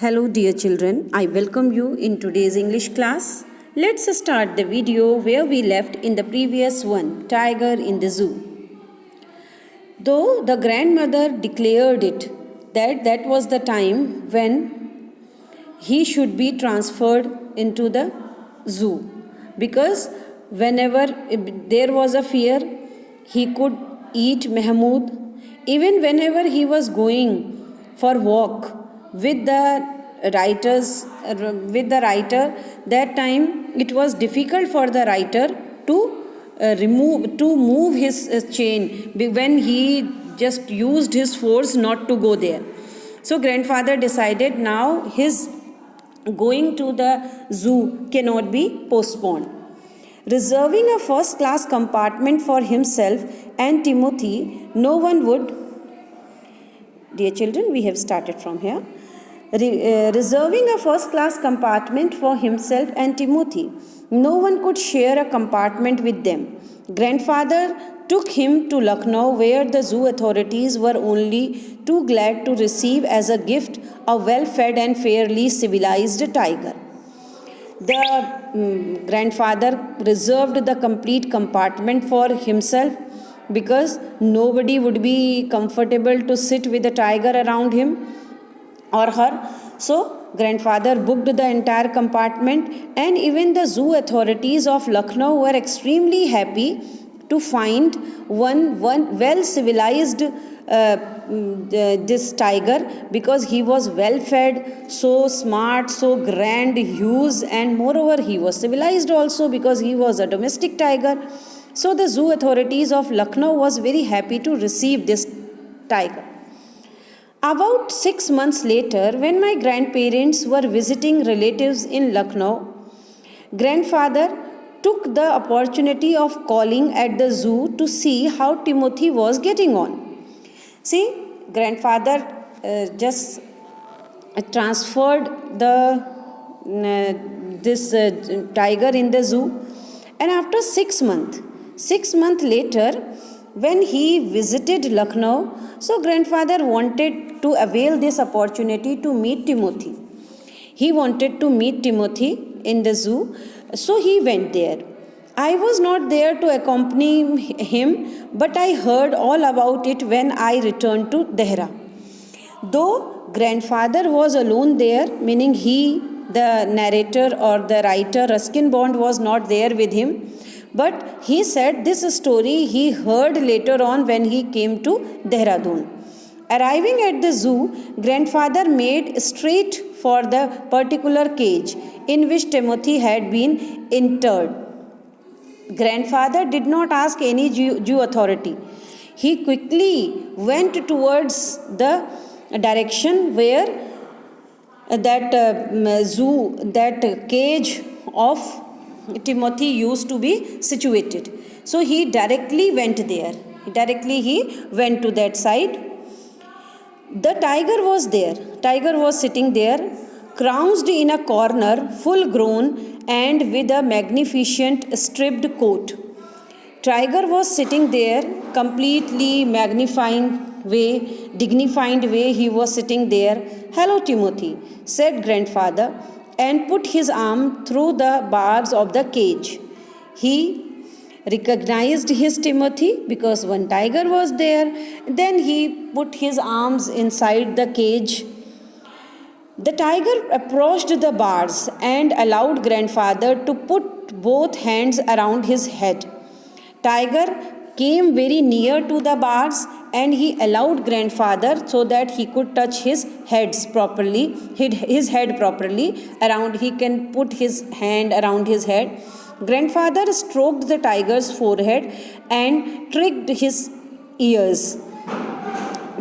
Hello dear children, I welcome you in today's English class. Let's start the video where we left in the previous one, Tiger in the Zoo. Though the grandmother declared it that was the time when he should be transferred into the zoo, because whenever there was a fear, he could eat Mahmood. Even whenever he was going for walk with the writer, that time it was difficult for the writer to move his chain when he just used his force not to go there. So grandfather decided now his going to the zoo cannot be postponed. Reserving a first class compartment for himself and Timothy, no one would. Dear children, we have started from here. Reserving a first class compartment for himself and Timothy, no one could share a compartment with them. Grandfather took him to Lucknow, where the zoo authorities were only too glad to receive as a gift a well-fed and fairly civilized tiger. The grandfather reserved the complete compartment for himself because nobody would be comfortable to sit with a tiger around him or her. So grandfather booked the entire compartment, and even the zoo authorities of Lucknow were extremely happy to find one well civilized this tiger, because he was well fed, so smart, so grand, huge, and moreover he was civilized also because he was a domestic tiger. So the zoo authorities of Lucknow was very happy to receive this tiger. About 6 months later, when my grandparents were visiting relatives in Lucknow, grandfather took the opportunity of calling at the zoo to see how Timothy was getting on. See, grandfather just transferred this tiger in the zoo, and after 6 months later, when he visited Lucknow, so grandfather wanted to avail this opportunity to meet Timothy. He wanted to meet Timothy in the zoo, so he went there. I was not there to accompany him, but I heard all about it when I returned to Dehra. Though grandfather was alone there, meaning he, the narrator or the writer, Ruskin Bond, was not there with him, but he said this story he heard later on when he came to Dehradun. Arriving at the zoo, grandfather made straight for the particular cage in which Timothy had been interred. Grandfather did not ask any Jew authority. He quickly went towards the direction where that cage of Timothy used to be situated. So he directly went there. He went to that side. The tiger was there. Tiger was sitting there, crouched in a corner, full grown and with a magnificent stripped coat. Tiger was sitting there, completely dignified way he was sitting there. "Hello, Timothy," said grandfather, and put his arm through the bars of the cage. He recognized his Timothy because one tiger was there. Then he put his arms inside the cage. The tiger approached the bars and allowed grandfather to put both hands around his head. Tiger came very near to the bars and he allowed grandfather so that he could touch his head properly around. He can put his hand around his head. Grandfather stroked the tiger's forehead and tricked his ears.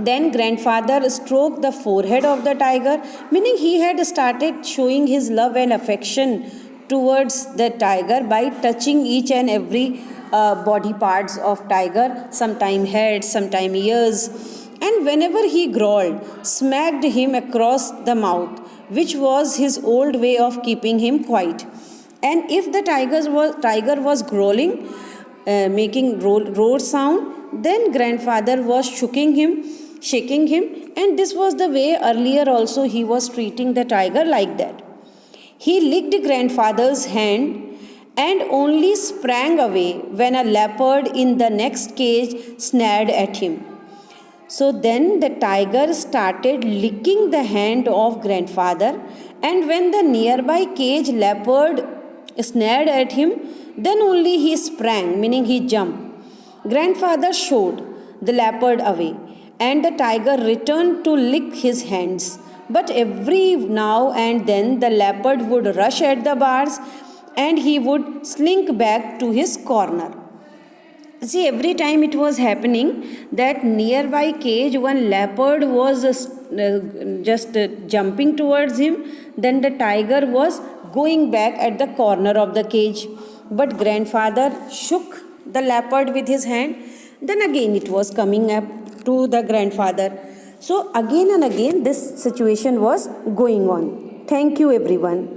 Then grandfather stroked the forehead of the tiger, meaning he had started showing his love and affection towards the tiger by touching each and every body parts of tiger, sometime head, sometime ears, and whenever he growled, smacked him across the mouth, which was his old way of keeping him quiet. And if the tiger was growling, making roar sound, then grandfather was shooking him shaking him, and this was the way earlier also he was treating the tiger like that. He licked grandfather's hand and only sprang away when a leopard in the next cage snared at him. So then the tiger started licking the hand of grandfather, and when the nearby cage leopard snared at him, then only he sprang, meaning he jumped. Grandfather showed the leopard away, and the tiger returned to lick his hands. But every now and then the leopard would rush at the bars and he would slink back to his corner. See, every time it was happening that nearby cage one leopard was just jumping towards him, then the tiger was going back at the corner of the cage. But grandfather shook the leopard with his hand, then again it was coming up to the grandfather. So again and again this situation was going on. Thank you everyone.